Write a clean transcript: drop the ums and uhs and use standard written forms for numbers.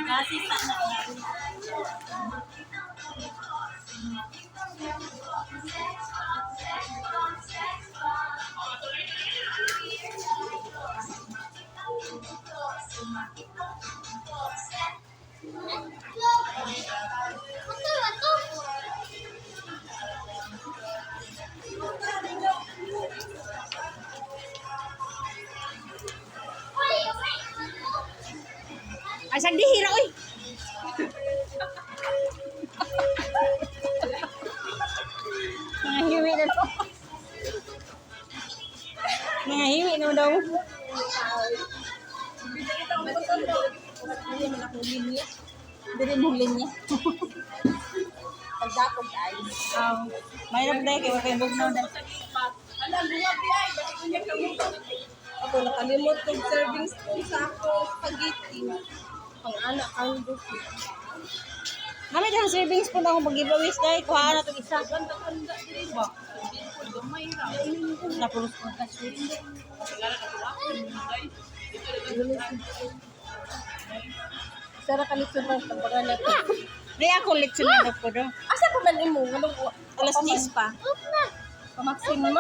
Nasisa na. Ay, saan dihira, uy! Nangahiwi na daw. Nangahiwi na daw. Hindi mo nakulin niya. Hindi mo linya. Pagdapog ay. Mayroon na kayo kayo bugnaw na. Ako nakalimot ng serving spoon sa ako spaghetti. Pang anak ang buki. Kami dyan serving spoon ako mag-giveaways dahil kuhaan na itong isa. Ganda-ganda din ba? Gamay na. Napulos ko na sweet. Sara kalitsun lang tabagan na ito. Di ako litsun na po do. Asa pa man mo? Alas 10 pa. Pamaksin mo.